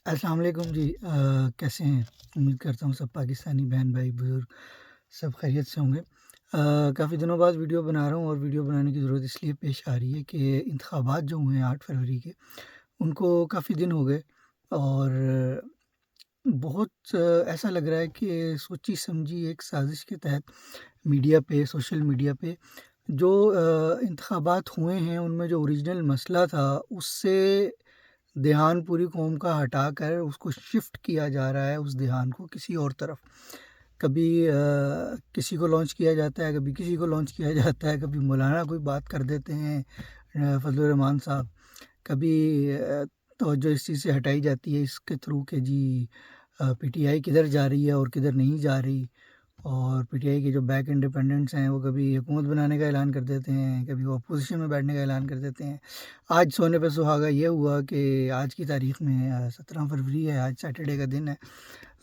السلام علیکم جی، کیسے ہیں؟ امید کرتا ہوں سب پاکستانی بہن بھائی بزرگ سب خیریت سے ہوں گے۔ کافی دنوں بعد ویڈیو بنا رہا ہوں، اور ویڈیو بنانے کی ضرورت اس لیے پیش آ رہی ہے کہ انتخابات جو ہوئے ہیں 8 فروری کے، ان کو کافی دن ہو گئے، اور بہت ایسا لگ رہا ہے کہ سوچی سمجھی ایک سازش کے تحت میڈیا پہ، سوشل میڈیا پہ جو انتخابات ہوئے ہیں، ان میں جو اوریجنل مسئلہ تھا اس سے دھیان پوری قوم کا ہٹا کر اس کو شفٹ کیا جا رہا ہے، اس دھیان کو کسی اور طرف۔ کبھی کسی کو لانچ کیا جاتا ہے، کبھی کسی کو لانچ کیا جاتا ہے، کبھی مولانا کوئی بات کر دیتے ہیں فضل الرحمان صاحب، کبھی توجہ اس چیز سے ہٹائی جاتی ہے اس کے تھرو کہ جی پی ٹی آئی کدھر جا رہی ہے اور کدھر نہیں جا رہی، اور پی ٹی آئی کے جو بیک انڈیپینڈنٹس ہیں وہ کبھی حکومت بنانے کا اعلان کر دیتے ہیں، کبھی وہ اپوزیشن میں بیٹھنے کا اعلان کر دیتے ہیں۔ آج سونے پہ سہاگا یہ ہوا کہ آج کی تاریخ میں 17 فروری ہے، آج سیٹرڈے کا دن ہے،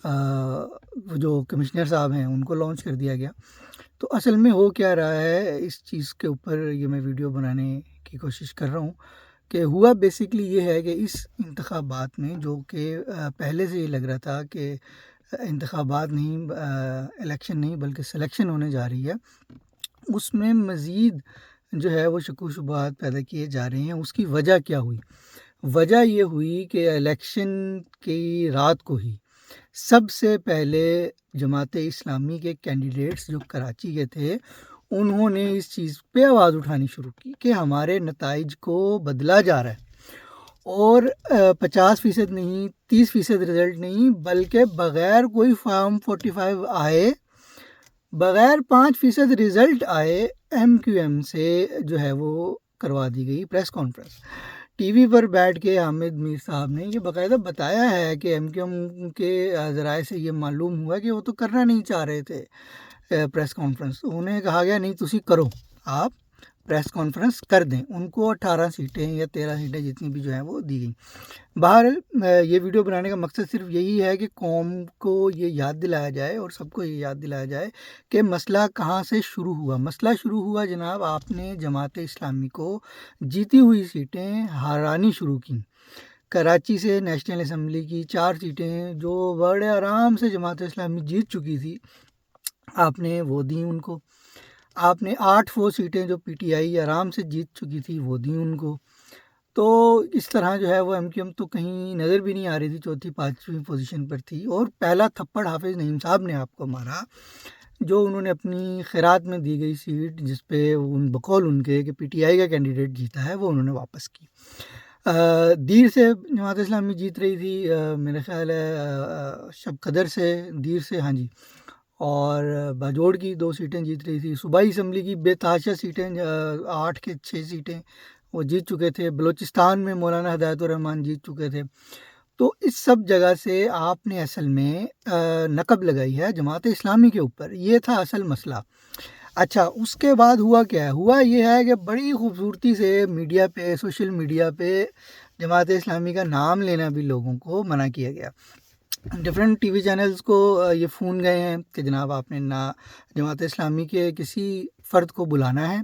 وہ جو کمشنر صاحب ہیں ان کو لانچ کر دیا گیا۔ تو اصل میں ہو کیا رہا ہے، اس چیز کے اوپر یہ میں ویڈیو بنانے کی کوشش کر رہا ہوں کہ ہوا بیسکلی یہ ہے کہ اس انتخابات میں، جو کہ پہلے سے یہ لگ رہا تھا کہ انتخابات نہیں، الیکشن نہیں بلکہ سلیکشن ہونے جا رہی ہے، اس میں مزید جو ہے وہ شک و شبہات پیدا کیے جا رہے ہیں۔ اس کی وجہ کیا ہوئی؟ وجہ یہ ہوئی کہ الیکشن کی رات کو ہی سب سے پہلے جماعت اسلامی کے کینڈیڈیٹس جو کراچی کے تھے، انہوں نے اس چیز پہ آواز اٹھانی شروع کی کہ ہمارے نتائج کو بدلا جا رہا ہے، اور 50% نہیں، 30% رزلٹ نہیں، بلکہ بغیر کوئی فارم 45 آئے، بغیر 5% رزلٹ آئے، ایم کیو ایم سے جو ہے وہ کروا دی گئی پریس کانفرنس۔ ٹی وی پر بیٹھ کے حامد میر صاحب نے یہ باقاعدہ بتایا ہے کہ ایم کیو ایم کے ذرائع سے یہ معلوم ہوا کہ وہ تو کرنا نہیں چاہ رہے تھے پریس کانفرنس۔ انہیں کہا گیا نہیں تسی کرو، آپ پریس کانفرنس کر دیں۔ ان کو 18 سیٹیں یا 13 سیٹیں جتنی بھی جو ہیں وہ دی گئیں۔ بہرحال یہ ویڈیو بنانے کا مقصد صرف یہی ہے کہ قوم کو یہ یاد دلایا جائے اور سب کو یہ یاد دلایا جائے کہ مسئلہ کہاں سے شروع ہوا۔ مسئلہ شروع ہوا جناب، آپ نے جماعت اسلامی کو جیتی ہوئی سیٹیں ہرانی شروع کیں۔ کراچی سے نیشنل اسمبلی کی 4 سیٹیں جو بڑے آرام سے جماعت اسلامی جیت چکی تھی، آپ نے وہ دیں ان کو۔ آپ نے 8 وہ سیٹیں جو پی ٹی آئی آرام سے جیت چکی تھی وہ دیں ان کو۔ تو اس طرح جو ہے وہ ایم کیو ایم تو کہیں نظر بھی نہیں آ رہی تھی، چوتھی 5ویں پوزیشن پر تھی، اور پہلا تھپڑ حافظ نعیم صاحب نے آپ کو مارا، جو انہوں نے اپنی خیرات میں دی گئی سیٹ جس پہ بقول ان کے کہ پی ٹی آئی کا کینڈیڈیٹ جیتا ہے، وہ انہوں نے واپس کی۔ دیر سے جماعت اسلامی جیت رہی تھی، میرے خیال ہے شب قدر سے، دیر سے، ہاں جی، اور باجوڑ کی 2 سیٹیں جیت رہی تھی، صوبائی اسمبلی کی بے تحاشا سیٹیں 8 کے 6 سیٹیں وہ جیت چکے تھے، بلوچستان میں مولانا ہدایت الرحمان جیت چکے تھے۔ تو اس سب جگہ سے آپ نے اصل میں نقب لگائی ہے جماعت اسلامی کے اوپر، یہ تھا اصل مسئلہ۔ اچھا، اس کے بعد ہوا کیا ہے؟ ہوا یہ ہے کہ بڑی خوبصورتی سے میڈیا پہ، سوشل میڈیا پہ جماعت اسلامی کا نام لینا بھی لوگوں کو منع کیا گیا۔ ڈفرینٹ ٹی وی چینلز کو یہ فون گئے ہیں کہ جناب آپ نے نہ جماعت اسلامی کے کسی فرد کو بلانا ہے،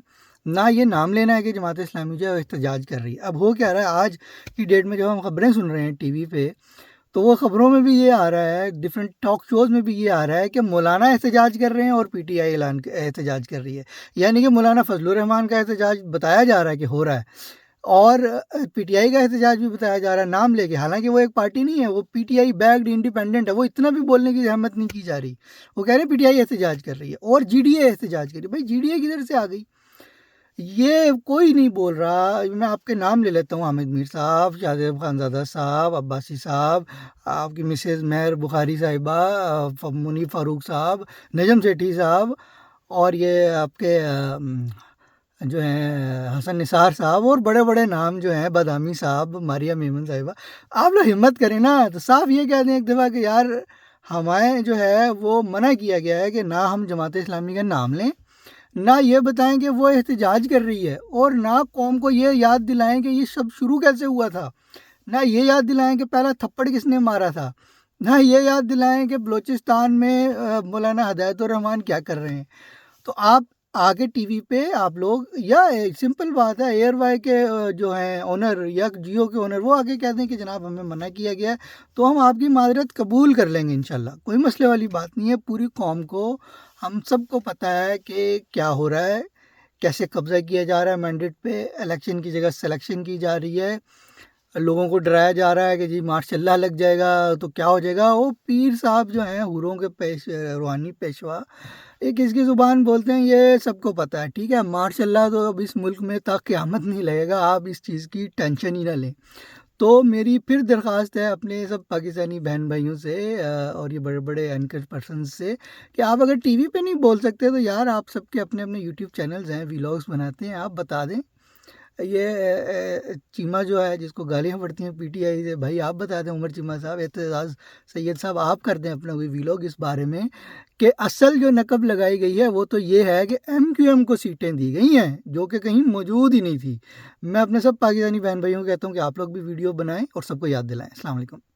نہ یہ نام لینا ہے کہ جماعت اسلامی جو ہے احتجاج کر رہی ہے۔ اب ہو کیا رہا ہے، آج کی ڈیٹ میں جب ہم خبریں سن رہے ہیں ٹی وی پہ، تو وہ خبروں میں بھی یہ آ رہا ہے، ڈفرینٹ ٹاک شوز میں بھی یہ آ رہا ہے کہ مولانا احتجاج کر رہے ہیں اور پی ٹی آئی احتجاج کر رہی ہے، یعنی کہ مولانا فضل الرحمان کا احتجاج بتایا جا رہا ہے کہ ہو رہا ہے، اور پی ٹی آئی کا احتجاج بھی بتایا جا رہا ہے نام لے کے، حالانکہ وہ ایک پارٹی نہیں ہے، وہ P T I backed independent ہے۔ وہ اتنا بھی بولنے کی زحمت نہیں کی جا رہی، وہ کہہ رہے ہیں پی ٹی آئی احتجاج کر رہی ہے اور جی ڈی اے احتجاج کر رہی ہے۔ بھائی جی ڈی اے کدھر سے آ گئی؟ یہ کوئی نہیں بول رہا۔ میں آپ کے نام لے لیتا ہوں، حامد میر صاحب، شاہزیب خانزادہ صاحب، عباسی صاحب، آپ کی مسز مہر بخاری صاحبہ، منیب فاروق صاحب، نجم سیٹھی صاحب، اور یہ آپ کے جو ہیں حسن نثار صاحب، اور بڑے بڑے نام جو ہیں، بادامی صاحب، ماریہ میمن صاحبہ۔ آپ لوگ ہمت کریں نا، تو صاحب یہ کہہ دیں ایک دفعہ کہ یار ہمیں جو ہے وہ منع کیا گیا ہے کہ نہ ہم جماعت اسلامی کا نام لیں، نہ یہ بتائیں کہ وہ احتجاج کر رہی ہے، اور نہ قوم کو یہ یاد دلائیں کہ یہ سب شروع کیسے ہوا تھا، نہ یہ یاد دلائیں کہ پہلا تھپڑ کس نے مارا تھا، نہ یہ یاد دلائیں کہ بلوچستان میں مولانا ہدایت الرحمان کیا کر رہے ہیں۔ تو آپ آگے ٹی وی پہ آپ لوگ، یا ایک سمپل بات ہے، ایئر وائی کے جو ہیں اونر یا جیو کے اونر، وہ آگے کہتے ہیں کہ جناب ہمیں منع کیا گیا ہے، تو ہم آپ کی معذرت قبول کر لیں گے انشاءاللہ، کوئی مسئلے والی بات نہیں ہے۔ پوری قوم کو، ہم سب کو پتہ ہے کہ کیا ہو رہا ہے، کیسے قبضہ کیا جا رہا ہے مینڈیٹ پہ، الیکشن کی جگہ سلیکشن کی جا رہی ہے، لوگوں کو ڈرایا جا رہا ہے کہ جی ماشاء اللہ لگ جائے گا تو کیا ہو جائے گا۔ وہ پیر صاحب جو ہیں حوروں کے روحانی پیشوا، یہ کس کی زبان بولتے ہیں یہ سب کو پتہ ہے، ٹھیک ہے۔ ماشاء اللہ تو اب اس ملک میں تا قیامت نہیں لگے گا، آپ اس چیز کی ٹینشن ہی نہ لیں۔ تو میری پھر درخواست ہے اپنے سب پاکستانی بہن بھائیوں سے اور یہ بڑے بڑے اینکر پرسنز سے کہ آپ اگر ٹی وی پہ نہیں بول سکتے تو یار آپ سب کے اپنے اپنے یوٹیوب چینلز ہیں، ویلاگس بناتے ہیں، آپ بتا دیں۔ یہ چیمہ جو ہے جس کو گالیاں پڑتی ہیں پی ٹی آئی سے، بھائی آپ بتا دیں، عمر چیمہ صاحب، اعتزاز سید صاحب، آپ کر دیں اپنا کوئی ویلاگ اس بارے میں کہ اصل جو نقب لگائی گئی ہے وہ تو یہ ہے کہ ایم کیو ایم کو سیٹیں دی گئی ہیں جو کہ کہیں موجود ہی نہیں تھی۔ میں اپنے سب پاکستانی بہن بھائیوں کو کہتا ہوں کہ آپ لوگ بھی ویڈیو بنائیں اور سب کو یاد دلائیں۔ السلام علیکم۔